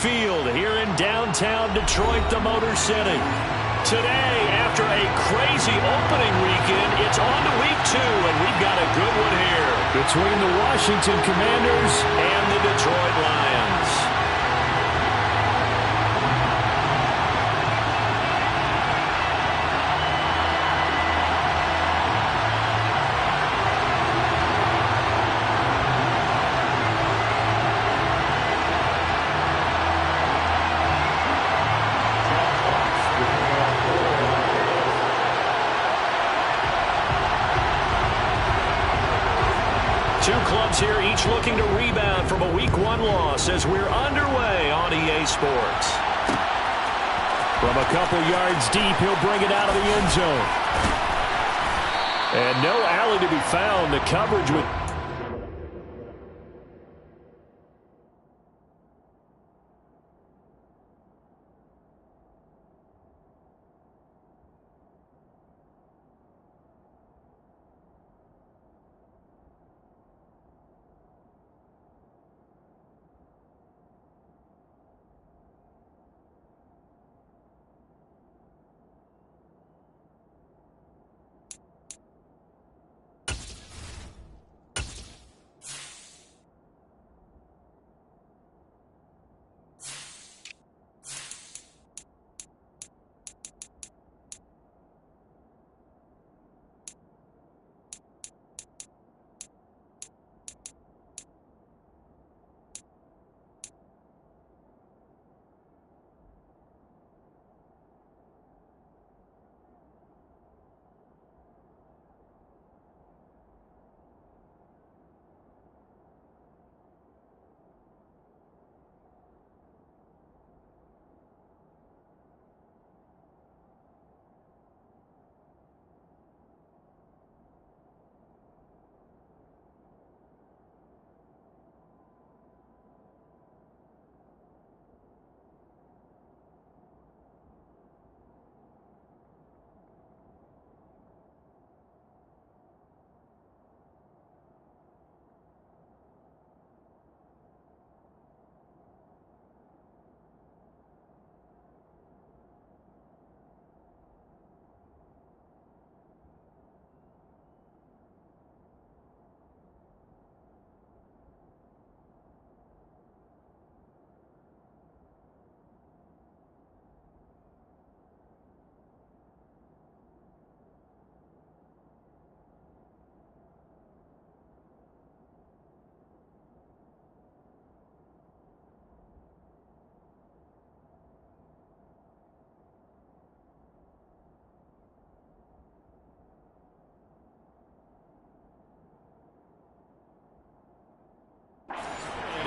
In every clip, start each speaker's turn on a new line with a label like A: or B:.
A: Field here in downtown Detroit, the Motor City. Today, after a crazy opening weekend, it's on to week 2, and we've got a good one here between the Washington Commanders and the Detroit Lions. Two clubs here, each looking to rebound from a Week 1 loss as we're underway on EA Sports. From a couple yards deep, he'll bring it out of the end zone. And no alley to be found. The coverage with...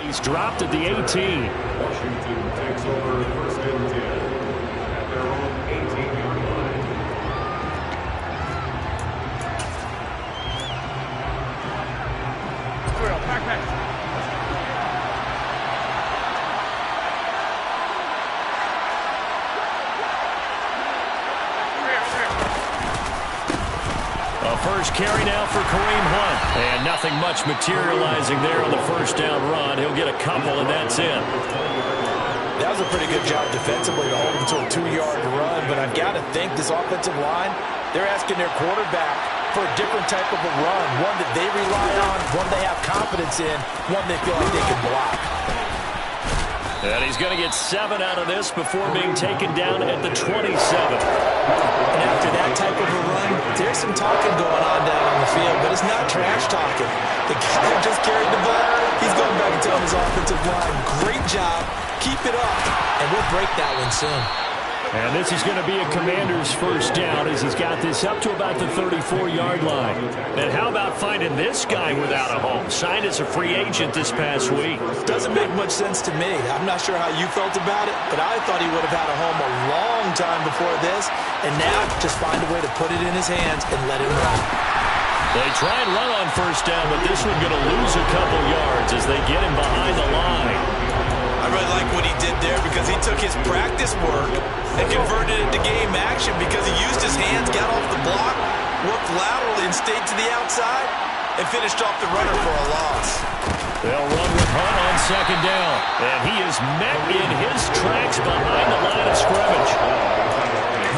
A: He's dropped at the 18.
B: Washington takes over first and 10 at their own 18-yard line.
C: Back.
A: First carry now for Kareem Hunt. And nothing much materializing there on the first down run. He'll get a couple, and that's it.
D: That was a pretty good job defensively to hold him to a 2-yard run. But I've got to think this offensive line, they're asking their quarterback for a different type of a run. One that they rely on, one they have confidence in, one they feel like they can block.
A: And he's going to get 7 out of this before being taken down at the 27.
D: And after that type of a run, there's some talking going on down on the field, but it's not trash talking. The guy just carried the ball. He's going back and telling his offensive line, great job, keep it up, and we'll break that one soon.
A: And this is going to be a Commander's first down as he's got this up to about the 34-yard line. And how about finding this guy without a home? Signed as a free agent this past week.
D: Doesn't make much sense to me. I'm not sure how you felt about it, but I thought he would have had a home a long time before this. And now just find a way to put it in his hands and let him run.
A: They try and run on first down, but this one's going to lose a couple yards as they get him behind the line.
D: I really like what he did there because he took his practice work and converted it to game action because he used his hands, got off the block, worked laterally and stayed to the outside and finished off the runner for a loss.
A: They'll run with Hunt on second down. And he is met in his behind the line of scrimmage.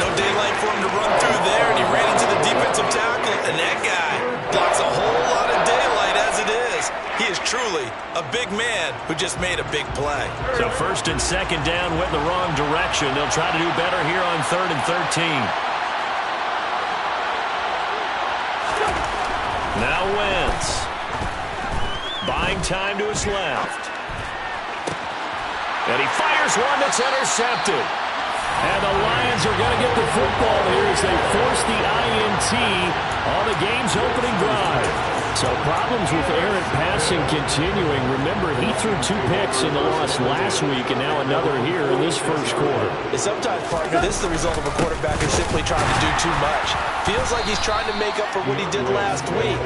D: No daylight for him to run through there, and he ran into the defensive tackle, and that guy blocks a whole lot of daylight as it is. He is truly a big man who just made a big play.
A: So first and second down went the wrong direction. They'll try to do better here on 3rd and 13. Now Wentz. Buying time to his left. And he fires one that's intercepted. And the Lions are going to get the football here as they force the INT on the game's opening drive. So problems with errant passing continuing. Remember, he threw 2 picks in the loss last week and now another here in this first quarter.
D: And sometimes, partner, this is the result of a quarterback who's simply trying to do too much. Feels like he's trying to make up for what he did last week.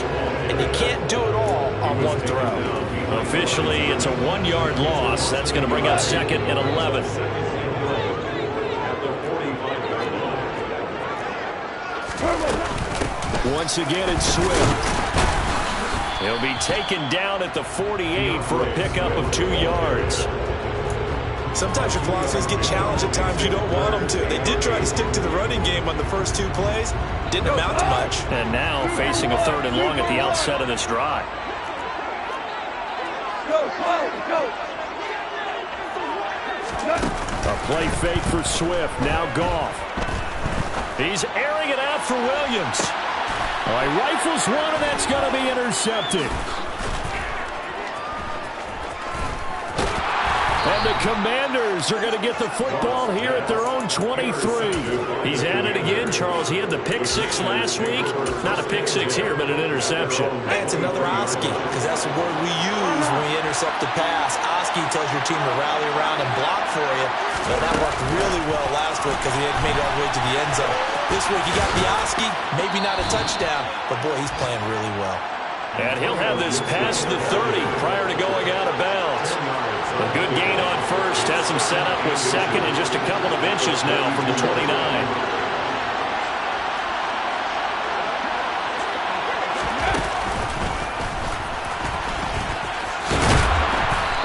D: And you can't do it all on one throw.
A: Officially, it's a 1-yard loss. That's going to bring up 2nd and 11. Once again, it's Swift. He'll be taken down at the 48 for a pickup of 2 yards.
D: Sometimes your philosophies get challenged at times you don't want them to. They did try to stick to the running game on the first 2 plays. Didn't amount to much.
A: And now facing a 3rd and long at the outset of this drive. A play fake for Swift. Now Goff. He's airing it out for Williams. All right, rifles one, and that's going to be intercepted. And the Commanders are going to get the football here at their own 23. He's at it again, Charles. He had the pick 6 last week. Not a pick 6 here, but an interception.
D: Hey, it's another Oski, because that's the word we use when we intercept the pass. Oski tells your team to rally around and block for you. But that worked really well last week because he had made it all the way to the end zone. This week, he got the Oski, maybe not a touchdown, but boy, he's playing really well.
A: And he'll have this past the 30 prior to going out of bounds. A good gain on first has him set up with 2nd and just a couple of inches now from the 29.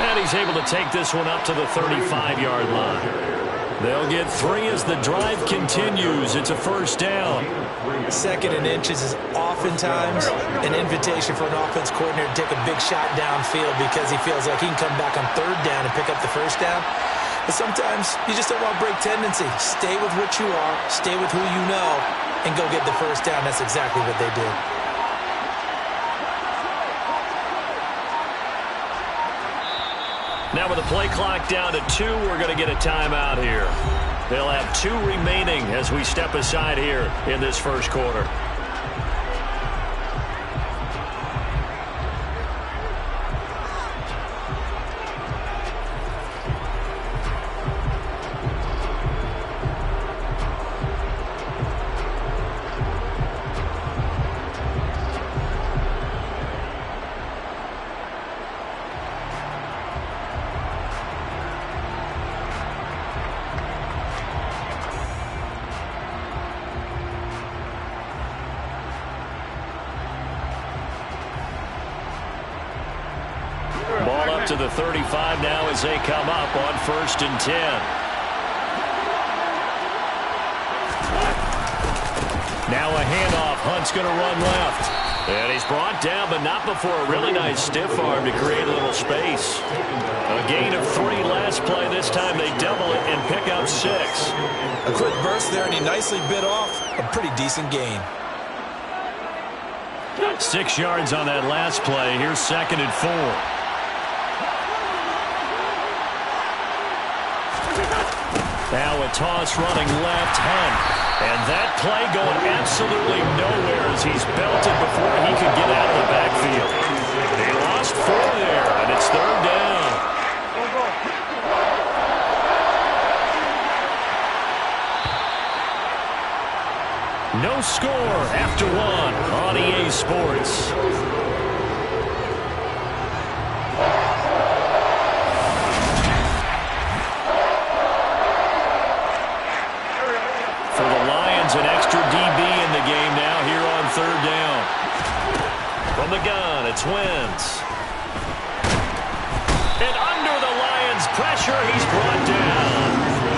A: And he's able to take this one up to the 35-yard line. They'll get 3 as the drive continues. It's a first down.
D: 2nd and inches is oftentimes an invitation for an offense coordinator to take a big shot downfield because he feels like he can come back on 3rd down and pick up the first down. But sometimes you just don't want to break tendency. Stay with what you are, stay with who you know, and go get the first down. That's exactly what they did.
A: Now with the play clock down to 2, we're going to get a timeout here. They'll have 2 remaining as we step aside here in this first quarter. Ball up to the 35 now as they come up on 1st and 10. Now a handoff. Hunt's going to run left. And he's brought down, but not before a really nice stiff arm to create a little space. A gain of 3 last play. This time they double it and pick up 6.
D: A quick burst there, and he nicely bit off a pretty decent gain.
A: 6 yards on that last play. Here's 2nd and 4. Now a toss running left, Hunt. And that play going absolutely nowhere as he's belted before he could get out of the backfield. They lost 4 there, and it's 3rd down. No score after 1 on EA Sports. For the Lions, an extra DB in the game now here on 3rd down. From the gun, it's Wentz. And under the Lions' pressure, he's brought down.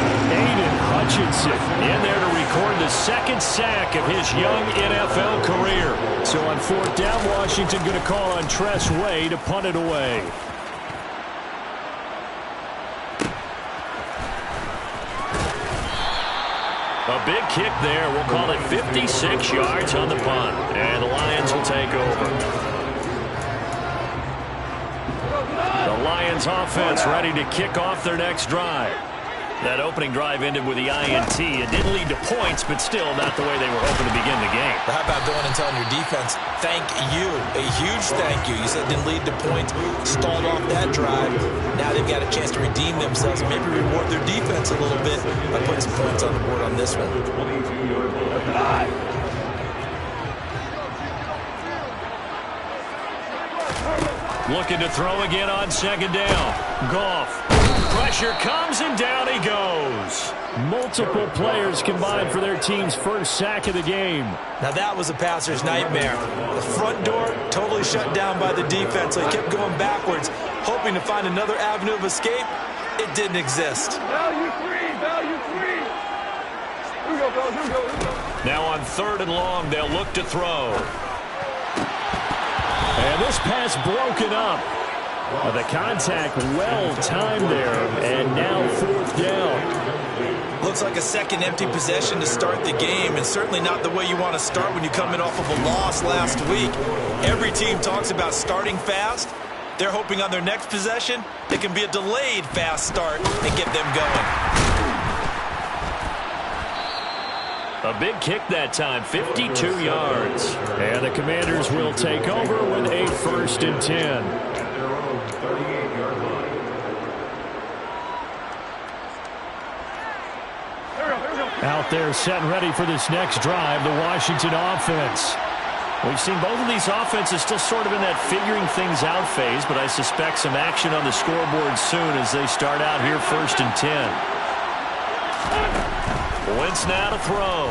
A: gets it. In there to record the second sack of his young NFL career. So on fourth down, Washington going to call on Tress Way to punt it away. A big kick there. We'll call it 56 yards on the punt. And the Lions will take over. The Lions offense ready to kick off their next drive. That opening drive ended with the INT. It didn't lead to points, but still not the way they were hoping to begin the game.
D: How about going and telling your defense, thank you, a huge thank you. You said it didn't lead to points, stalled off that drive. Now they've got a chance to redeem themselves and maybe reward their defense a little bit by putting some points on the board on this one.
A: Looking to throw again on second down. Goff. Pressure comes and down he goes. Multiple players combined for their team's first sack of the game.
D: Now that was a passer's nightmare. The front door totally shut down by the defense. So he kept going backwards, hoping to find another avenue of escape. It didn't exist.
B: Value three, value three. Here we go, fellas, here we go, here we go.
A: Now on third and long, they'll look to throw. And this pass broken up. The contact well-timed there, and now fourth down.
D: Looks like a second empty possession to start the game, and certainly not the way you want to start when you're coming off of a loss last week. Every team talks about starting fast. They're hoping on their next possession, it can be a delayed fast start and get them going.
A: A big kick that time, 52 yards. And the Commanders will take over with a 1st and 10. Out there set and ready for this next drive, the Washington offense. We've seen both of these offenses still sort of in that figuring things out phase, but I suspect some action on the scoreboard soon as they start out here 1st and 10. Wentz now to throw.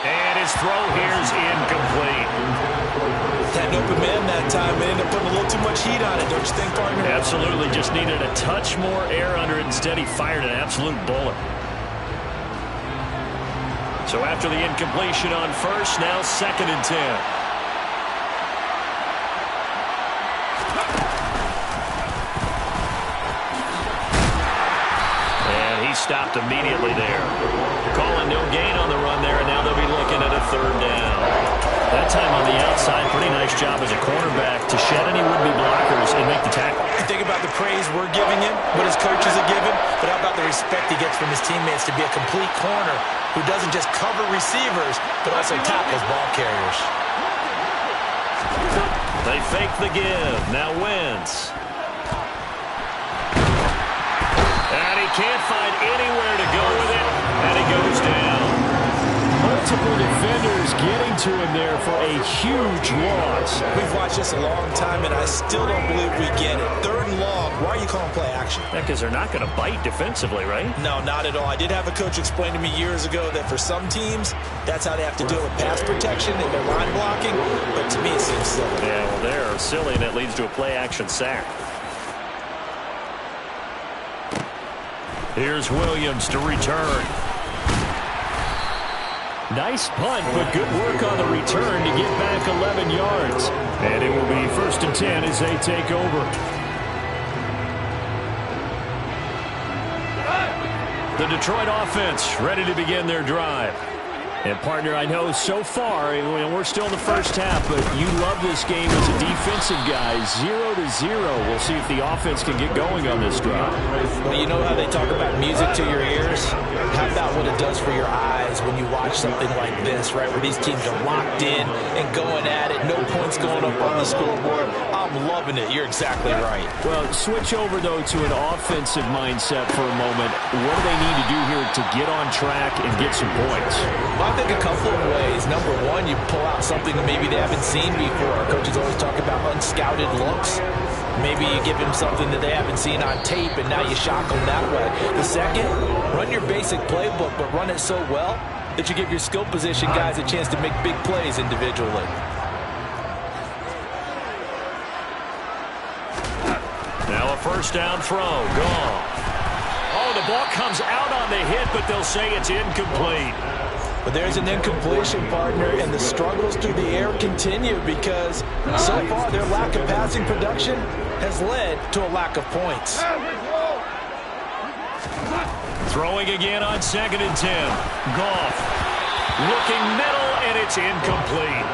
A: And his throw here is incomplete.
D: Had an open man that time and ended up putting a little too much heat on it, don't you think, partner?
A: Absolutely. Just needed a touch more air under it. Instead, he fired an absolute bullet. So after the incompletion on first, now 2nd and 10. And he stopped immediately there. Calling no gain on the run there, and now they'll be looking at a 3rd down. That time on the outside, pretty nice job as a cornerback to shed any would-be blockers and make the tackle.
D: You think about the praise we're giving him, what his coaches are giving, but how about the respect he gets from his teammates to be a complete corner who doesn't just cover receivers, but also tackles ball carriers.
A: They fake the give. Now Wentz. And he can't find anywhere to go with it, and he goes down. Multiple defenders getting to him there for a huge loss.
D: We've watched this a long time, and I still don't believe we get it. 3rd and long. Why are you calling play action?
A: Yeah, because they're not going to bite defensively, right?
D: No, not at all. I did have a coach explain to me years ago that for some teams, that's how they have to deal with pass protection and their line blocking. But to me, it seems silly.
A: Yeah, well, they're silly, and it leads to a play-action sack. Here's Williams to return. Nice punt, but good work on the return to get back 11 yards. And it will be 1st and 10 as they take over. The Detroit offense ready to begin their drive. And, partner, I know so far, we're still in the first half, but you love this game as a defensive guy. 0-0. We'll see if the offense can get going on this drive.
D: Well, you know how they talk about music to your ears? How about what it does for your eyes when you watch something like this, right, where these teams are locked in and going at it, no points going up on the scoreboard? I'm loving it. You're exactly right.
A: Well, switch over, though, to an offensive mindset for a moment. What do they need to do here to get on track and get some points?
D: Well, I think a couple of ways. Number one, you pull out something that maybe they haven't seen before. Our coaches always talk about unscouted looks. Maybe you give them something that they haven't seen on tape, and now you shock them that way. The second, run your basic playbook, but run it so well that you give your skill position guys a chance to make big plays individually.
A: Now a 1st down throw. Gone. throw. The ball comes out on the hit, but they'll say it's incomplete.
D: But there's an incompletion, partner, and the struggles through the air continue because so far their lack of passing production has led to a lack of points.
A: Throwing again on 2nd and 10. Goff looking middle, and it's incomplete.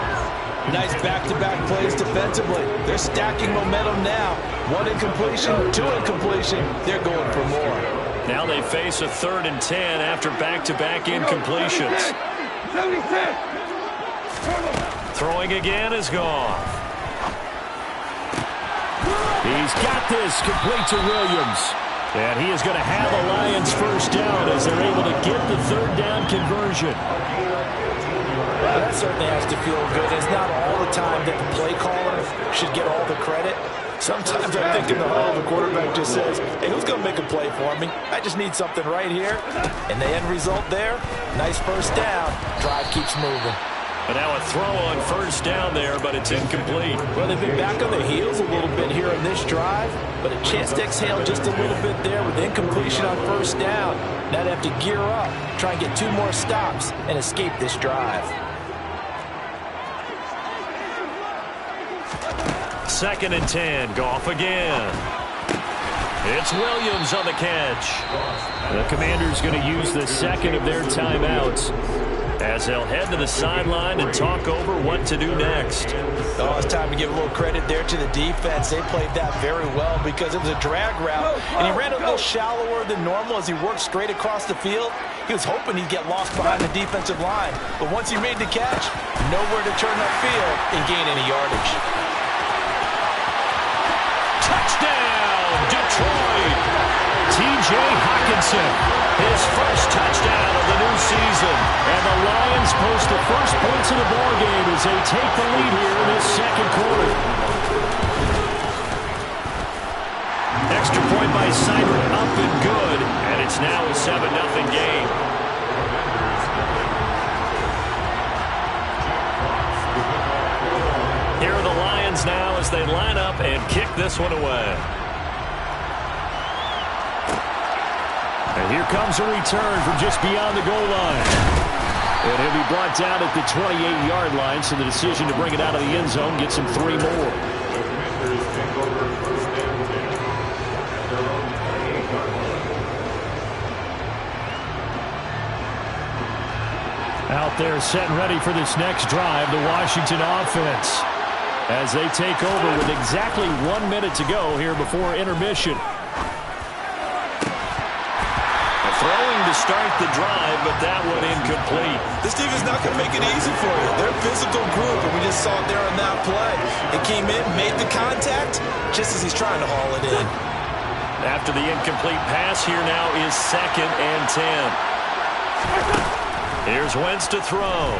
D: Nice back-to-back plays defensively. They're stacking momentum now. 1 incompletion, 2 incompletion. They're going for more.
A: Now they face a 3rd and 10 after back-to-back incompletions. Throwing again is Goff. He's got this complete to Williams. And he is going to have a Lions first down as they're able to get the 3rd down conversion.
D: Well, that certainly has to feel good. It's not all the time that the play caller should get all the credit. Sometimes I think in the huddle, the quarterback just says, hey, who's going to make a play for me? I just need something right here. And the end result there, nice first down. Drive keeps moving.
A: And now a throw on first down there, but it's incomplete.
D: Well, they've been back on their heels a little bit here in this drive, but a chance to exhale just a little bit there with incompletion on first down. Now they have to gear up, try and get 2 more stops, and escape this drive.
A: 2nd and 10. Goff again. It's Williams on the catch. The Commanders going to use the second of their timeouts as they'll head to the sideline and talk over what to do next.
D: Oh, it's time to give a little credit there to the defense. They played that very well because it was a drag route, and he ran a little shallower than normal as he worked straight across the field. He was hoping he'd get lost behind the defensive line, but once he made the catch, nowhere to turn upfield and gain any yardage.
A: Touchdown, Detroit! T.J. Hockenson, his first touchdown of the new season. And the Lions post the first points of the ballgame as they take the lead here in this second quarter. Extra point by Seibert up and good. And it's now a 7-0 game. Here are the Lions now as they line up and kick this one away. And here comes a return from just beyond the goal line. And he'll be brought down at the 28-yard line, so the decision to bring it out of the end zone gets him 3 more. Out there set and ready for this next drive, the Washington offense, as they take over with exactly 1 minute to go here before intermission. Throwing to start the drive, but that one incomplete.
D: This team is not going to make it easy for you. They're a physical group, and we just saw it there on that play. It came in, made the contact, just as he's trying to haul it in.
A: After the incomplete pass, here now is 2nd and 10. Here's Wentz to throw.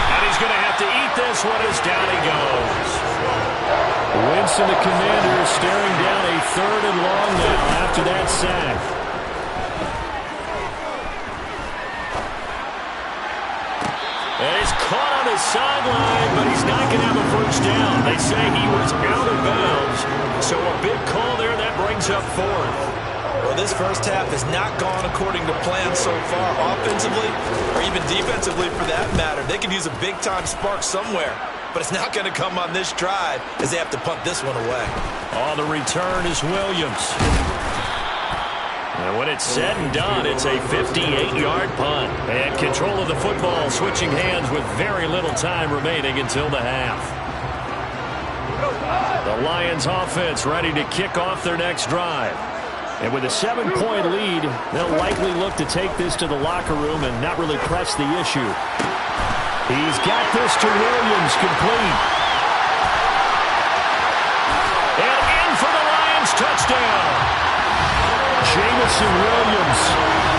A: And he's going to have to eat this one as down he goes. Wentz and the Commanders staring down a 3rd and long now after that sack. And he's caught on his sideline, but he's not going to have a first down. They say he was out of bounds. So a big call there, that brings up 4th.
D: Well, this first half has not gone according to plan so far, offensively or even defensively for that matter. They could use a big-time spark somewhere, but it's not going to come on this drive as they have to punt this one away.
A: On the return is Williams. And when it's said and done, it's a 58-yard punt. And control of the football switching hands with very little time remaining until the half. The Lions offense ready to kick off their next drive. And with a 7-point lead, they'll likely look to take this to the locker room and not really press the issue. He's got this to Williams, complete. And in for the Lions touchdown. Jamison Williams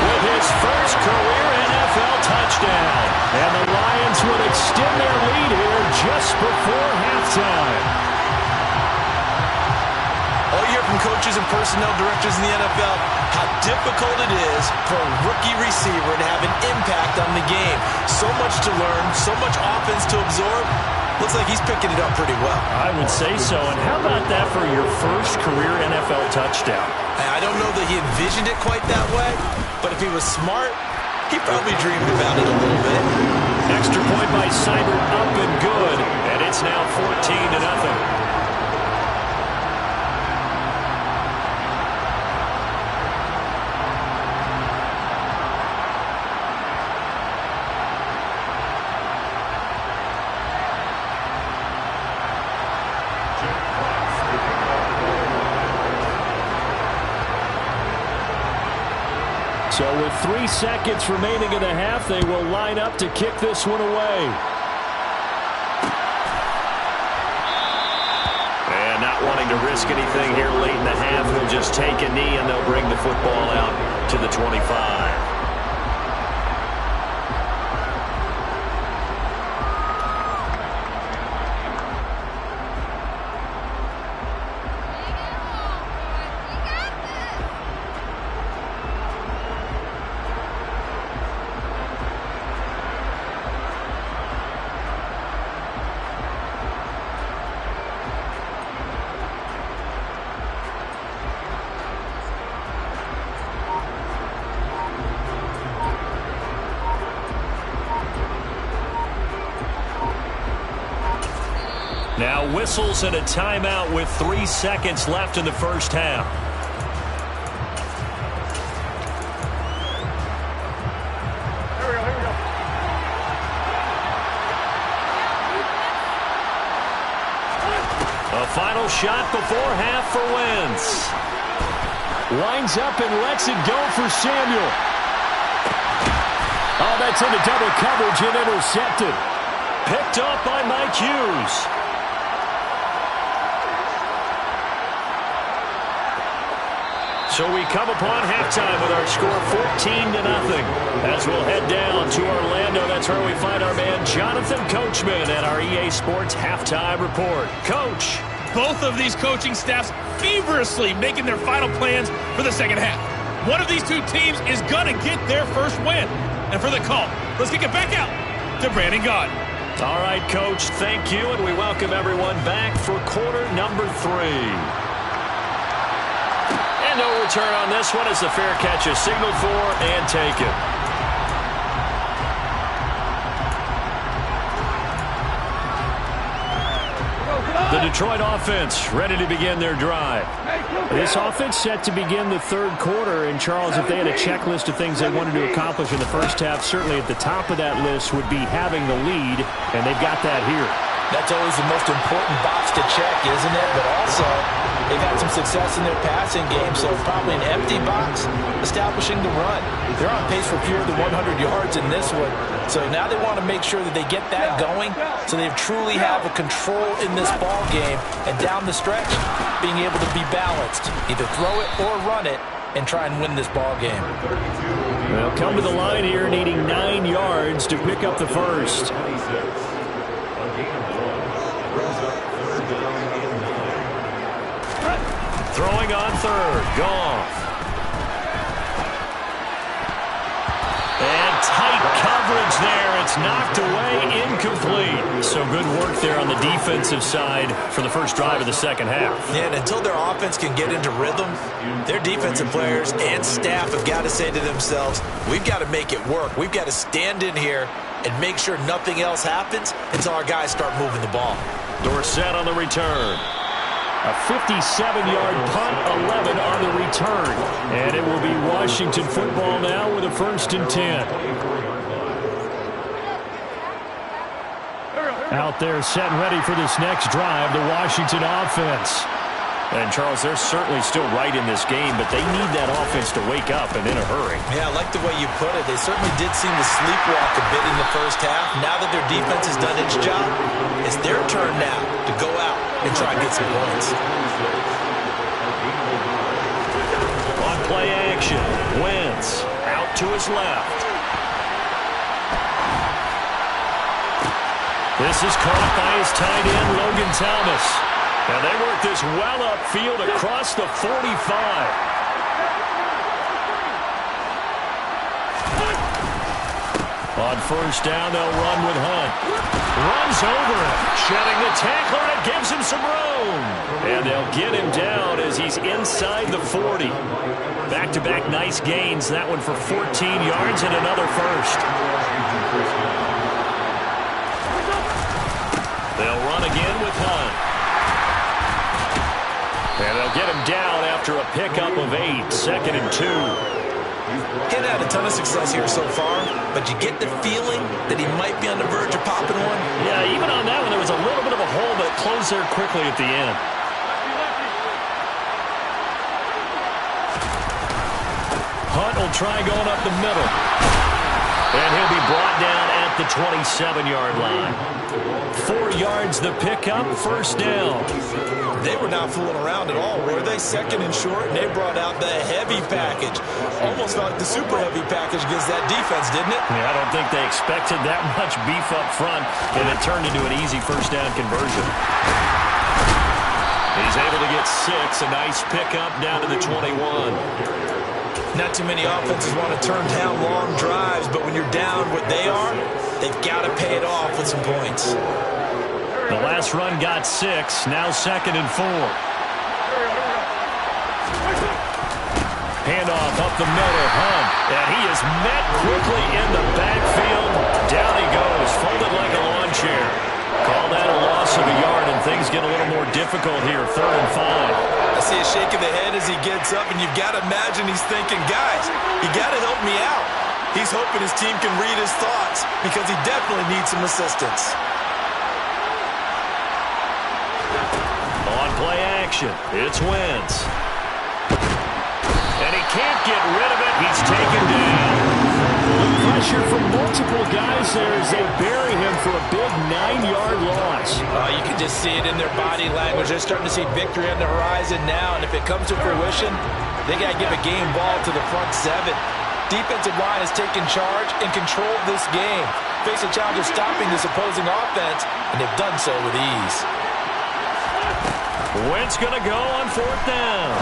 A: with his first career NFL touchdown. And the Lions would extend their lead here just before halftime.
D: All year from coaches and personnel directors in the NFL, how difficult it is for a rookie receiver to have an impact on the game. So much to learn, so much offense to absorb, Looks like he's picking it up pretty well.
A: I would say so. And how about that for your first career NFL touchdown?
D: I don't know that he envisioned it quite that way, but if he was smart, he probably dreamed about it a little bit.
A: Extra point by Seibert, up and good. And it's now 14-0. So with 3 seconds remaining in the half, they will line up to kick this one away. And not wanting to risk anything here late in the half, he'll just take a knee and they'll bring the football out to the 25. Now whistles and a timeout with 3 seconds left in the first half.
B: Here we go.
A: A final shot before half for Wentz. Lines up and lets it go for Samuel. Oh, that's into double coverage and intercepted. Picked off by Mike Hughes. So we come upon halftime with our score 14-0 as we'll head down to Orlando. That's where we find our man Jonathan Coachman at our EA Sports Halftime Report. Coach.
C: Both of these coaching staffs feverishly making their final plans for the second half. One of these two teams is going to get their first win. And for the call, let's kick it back out to Brandon Gaudin.
A: All right, Coach, thank you, and we welcome everyone back for quarter number 3. And no return on this one as the fair catch is signaled for and taken. The Detroit offense ready to begin their drive. This offense set to begin the third quarter. And, Charles, if they had a checklist of things they wanted to accomplish in the first half, certainly at the top of that list would be having the lead, and they've got that here.
D: That's always the most important box to check, isn't it? But also, they've had some success in their passing game, so probably an empty box establishing the run. They're on pace for fewer than 100 yards in this one, so now they want to make sure that they get that going so they truly have a control in this ball game, and down the stretch, being able to be balanced, either throw it or run it, and try and win this ball game.
A: They'll come to the line here needing 9 yards to pick up the first. Throwing on third, Goff. And tight coverage there. It's knocked away, incomplete. So good work there on the defensive side for the first drive of the second half.
D: Yeah, and until their offense can get into rhythm, their defensive players and staff have got to say to themselves, we've got to make it work. We've got to stand in here and make sure nothing else happens until our guys start moving the ball.
A: Dorsett on the return. A 57-yard punt, 11 on the return. And it will be Washington football now with a 1st and 10. Out there set and ready for this next drive, the Washington offense. And, Charles, they're certainly still right in this game, but they need that offense to wake up and in a hurry.
D: Yeah, I like the way you put it. They certainly did seem to sleepwalk a bit in the first half. Now that their defense has done its job, it's their turn now to go out and try and get some points.
A: On play action, Wentz out to his left. This is caught by his tight end, Logan Thomas. And they work this well upfield across the 45. On first down, they'll run with Hunt. Runs over him, shedding the tackler, and it gives him some room. And they'll get him down as he's inside the 40. Back-to-back nice gains. That one for 14 yards and another first. They'll run again with Hunt. And they'll get him down after a pickup of 8, 2nd and 2.
D: He's had a ton of success here so far, but you get the feeling that he might be on the verge of popping one.
A: Yeah, even on that one, there was a little bit of a hole, but it closed there quickly at the end. Hunt will try going up the middle. And he'll be brought down at the 27-yard line. 4 yards the pickup, first down.
D: They were not fooling around at all, were they? 2nd and short, and they brought out the heavy package. Almost felt like the super heavy package against that defense, didn't it?
A: Yeah, I don't think they expected that much beef up front, and it turned into an easy first down conversion. He's able to get 6, a nice pickup down to the 21.
D: Not too many offenses want to turn down long drives, but when you're down what they are, they've got to pay it off with some points.
A: The last run got 6, now 2nd and 4. Handoff up the middle, Hunt, and he is met quickly in the backfield. Down he goes, folded like a lawn chair. Call that a loss of a yard, and things get a little more difficult here, 3rd and 5.
D: I see a shake of the head as he gets up, and you've got to imagine he's thinking, guys, you got to help me out. He's hoping his team can read his thoughts because he definitely needs some assistance.
A: On play action, it's Wentz. And he can't get rid of it. He's taken down. The pressure from multiple guys there as they bury him for a big 9-yard loss.
D: You can just see it in their body language. They're starting to see victory on the horizon now, and if it comes to fruition, they got to give a game ball to the front 7. Defensive line has taken charge and control of this game. Face a challenge of stopping this opposing offense, and they've done so with ease.
A: Wentz going to go on 4th down.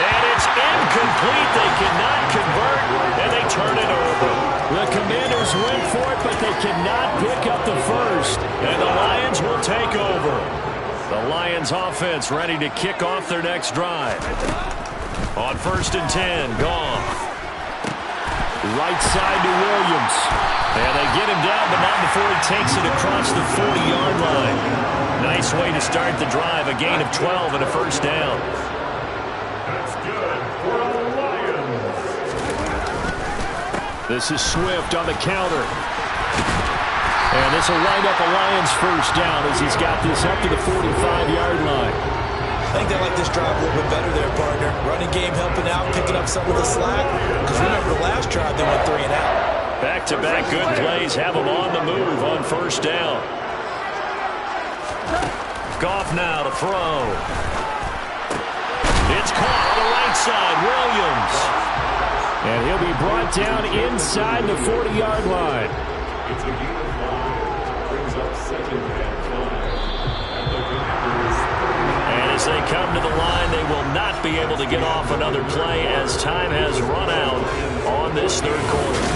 A: And it's incomplete. They cannot convert, and they turn it over. The Commanders went for it, but they cannot pick up the first. And the Lions will take over. The Lions offense ready to kick off their next drive. On 1st and 10, Goff. Right side to Williams. And they get him down, but not before he takes it across the 40-yard line. Nice way to start the drive. A gain of 12 and a first down.
B: That's good for the Lions.
A: This is Swift on the counter. And this will wind up a Lions first down as he's got this up to the 45-yard line.
D: I think they like this drive a little bit better there, partner. Running game helping out, picking up some of the slack. Because remember, the last drive they went 3 and out.
A: Back-to-back good plays have them on the move on first down. Goff now to throw. It's caught on the right side, Williams. And he'll be brought down inside the 40-yard line.
B: It's a gain of 5. Brings up 2nd and 5.
A: And as they come to the line, they will not be able to get off another play as time has run out on this 3rd quarter.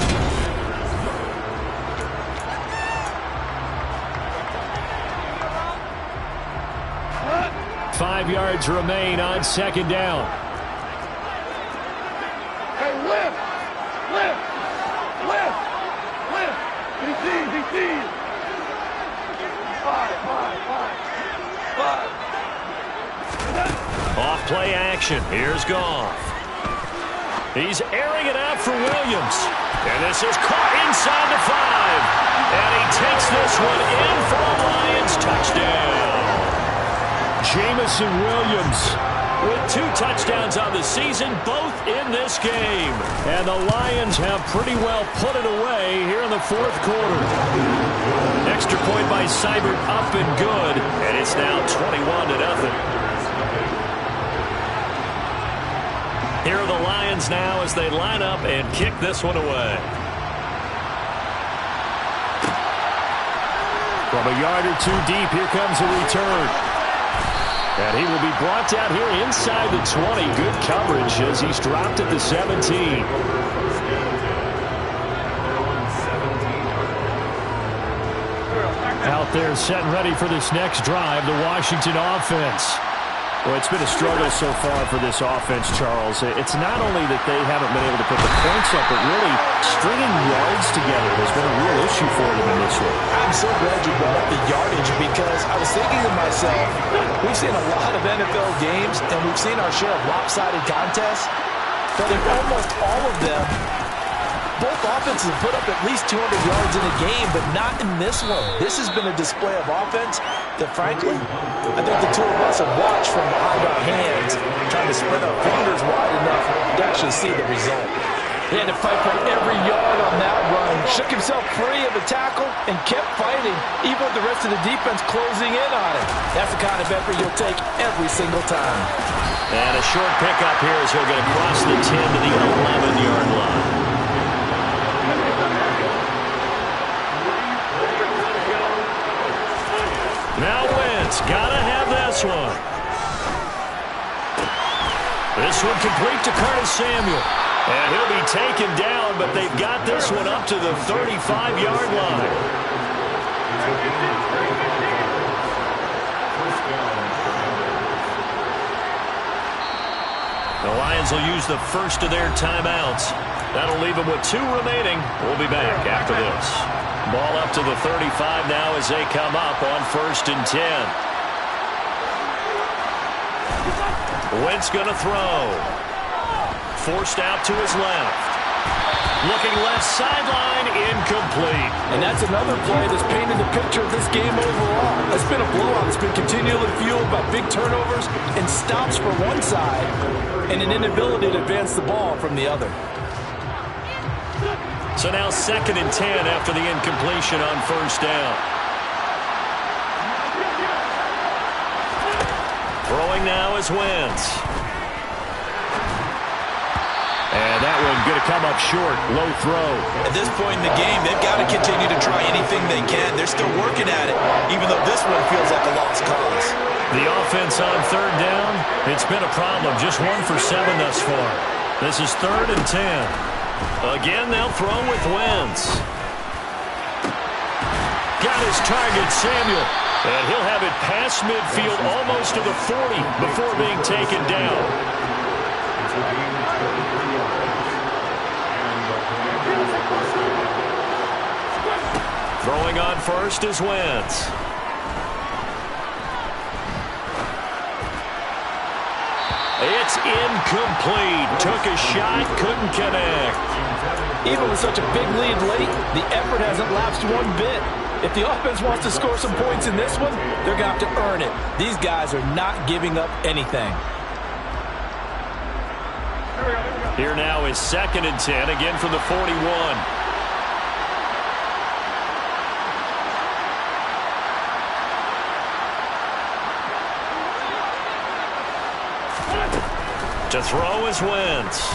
A: 5 yards remain on 2nd down.
E: Hey, lift! Lift! Lift! Lift! BT! 5!
A: Off play action. Here's Goff. He's airing it out for Williams. And this is caught inside the 5. And he takes this one in for a Lions touchdown. Jamison Williams with 2 touchdowns on the season, both in this game. And the Lions have pretty well put it away here in the 4th quarter. Extra point by Seibert up and good. And it's now 21-0. Here are the Lions now as they line up and kick this one away. From a yard or 2 deep, here comes a return. And he will be brought down here inside the 20. Good coverage as he's dropped at the 17. there setting ready for this next drive, the Washington offense. Well, it's been a struggle so far for this offense, Charles. It's not only that they haven't been able to put the points up, but really stringing yards together has been a real issue for them in this one.
D: I'm so glad you brought up the yardage because I was thinking to myself, we've seen a lot of NFL games and we've seen our share of lopsided contests, but in almost all of them, both offenses have put up at least 200 yards in a game, but not in this one. This has been a display of offense that, frankly, I think the two of us have watched from behind our hands, trying to spread our fingers wide enough to actually see the result. He had to fight for every yard on that run, shook himself free of the tackle, and kept fighting, even with the rest of the defense closing in on it. That's the kind of effort you'll take every single time.
A: And a short pickup here as he'll get across the 10 to the 11-yard line. Now Wentz, gotta have this one. This one complete to Curtis Samuel. And he'll be taken down, but they've got this one up to the 35-yard line. The Lions will use the first of their timeouts. That'll leave them with 2 remaining. We'll be back after this. Ball up to the 35 now as they come up on 1st and 10. Wentz going to throw. Forced out to his left. Looking left sideline, incomplete.
D: And that's another play that's painted the picture of this game overall. It's been a blowout. It's been continually fueled by big turnovers and stops for one side and an inability to advance the ball from the other.
A: So now 2nd and 10 after the incompletion on 1st down. Throwing now is Wentz. And that one going to come up short. Low throw.
D: At this point in the game, they've got to continue to try anything they can. They're still working at it, even though this one feels like a lost cause.
A: The offense on 3rd down, it's been a problem. Just 1 for 7 thus far. This is 3rd and 10. Again, they'll throw with Wentz. Got his target, Samuel. And he'll have it past midfield almost to the 40 before being taken down. Throwing on 1st is Wentz. It's incomplete. Took a shot, couldn't connect.
D: Even with such a big lead late, the effort hasn't lapsed one bit. If the offense wants to score some points in this one, they're going to have to earn it. These guys are not giving up anything.
A: Here now is 2nd and 10, again from the 41. To throw is Wentz.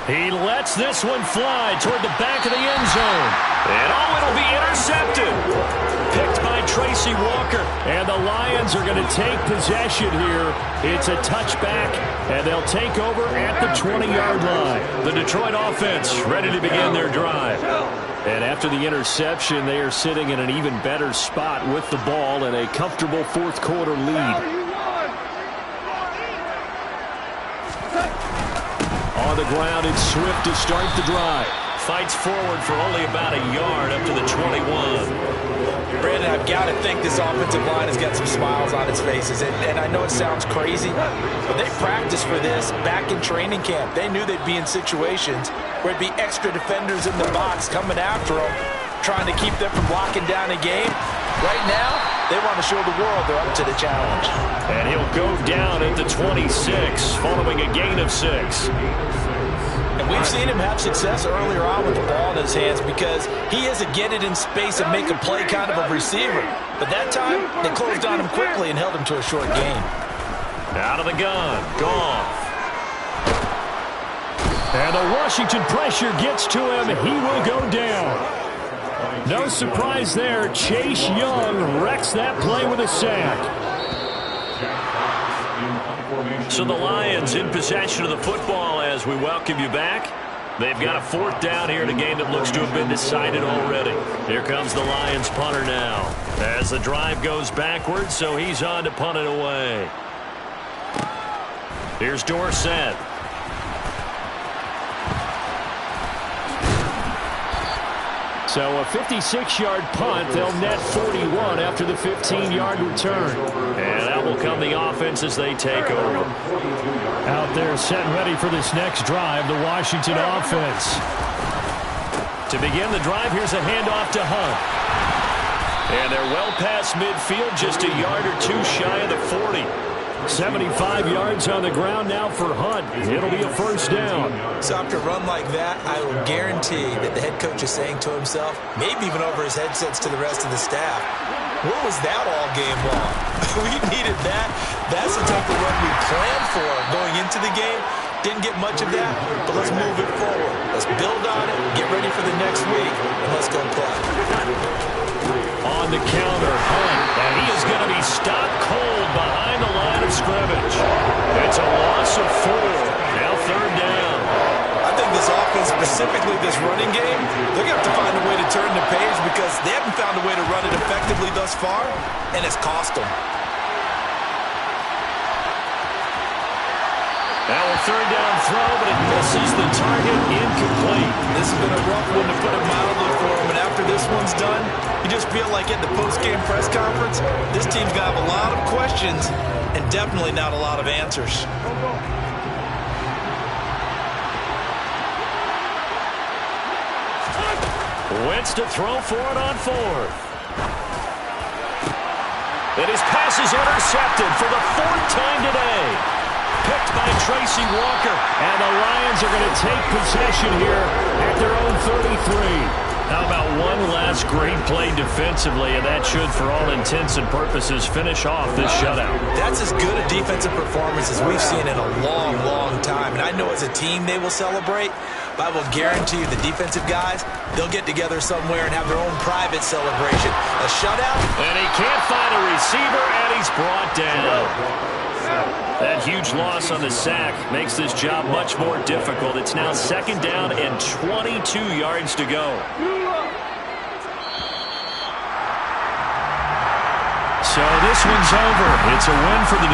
A: He lets this one fly toward the back of the end zone. And it'll be intercepted. Picked by Tracy Walker. And the Lions are going to take possession here. It's a touchback, and they'll take over at the 20-yard line. The Detroit offense ready to begin their drive. And after the interception, they are sitting in an even better spot with the ball and a comfortable 4th quarter lead. On the ground, it's Swift to start the drive. Fights forward for only about a yard up to the 21.
D: Brandon, I've got to think this offensive line has got some smiles on its faces. And I know it sounds crazy, but they practiced for this back in training camp. They knew they'd be in situations where it'd be extra defenders in the box coming after them, trying to keep them from locking down a game. Right now, they want to show the world they're up to the challenge.
A: And he'll go down at the 26, following a gain of 6.
D: And we've seen him have success earlier on with the ball in his hands because he is a get it in space and make a play kind of a receiver. But that time, they closed on him quickly and held him to a short gain.
A: Out of the gun, Goff. And the Washington pressure gets to him. He will go down. No surprise there. Chase Young wrecks that play with a sack. So the Lions in possession of the football as we welcome you back. They've got a 4th down here in a game that looks to have been decided already. Here comes the Lions punter now. As the drive goes backwards, so he's on to punt it away. Here's Dorsett. So a 56-yard punt. They'll net 41 after the 15-yard return. And that will come the offense as they take over. Out there set and ready for this next drive, the Washington offense. To begin the drive, here's a handoff to Hunt. And they're well past midfield, just a yard or two shy of the 40. 75 yards on the ground now for Hunt. It'll be a 1st down.
D: So after a run like that, I will guarantee that the head coach is saying to himself, maybe even over his headsets to the rest of the staff, what was that all game long? We needed that. That's the type of run we planned for going into the game. Didn't get much of that, but let's move it forward. Let's build on it, get ready for the next week, and let's go play.
A: On the counter, Hunt, and he is going to be stopped cold behind the line of scrimmage. It's a loss of 4. Now 3rd down.
D: I think this offense, specifically this running game, they're going to have to find a way to turn the page because they haven't found a way to run it effectively thus far, and it's cost them.
A: Now a 3rd down throw, but it misses the target, incomplete.
D: This has been a rough one to put it mildly for them, and after this one's done, you just feel like at the post-game press conference, this team's going to have a lot of questions and definitely not a lot of answers.
A: Wentz to throw for it on 4th. And his pass is intercepted for the 4th time today. Picked by Tracy Walker. And the Lions are going to take possession here at their own 33. How about one last great play defensively, and that should, for all intents and purposes, finish off this shutout.
D: That's as good a defensive performance as we've seen in a long, long time. And I know as a team they will celebrate, but I will guarantee you the defensive guys, they'll get together somewhere and have their own private celebration. A shutout.
A: And he can't find a receiver, and he's brought down. That huge loss on the sack makes this job much more difficult. It's now 2nd down and 22 yards to go. So this one's over. It's a win for the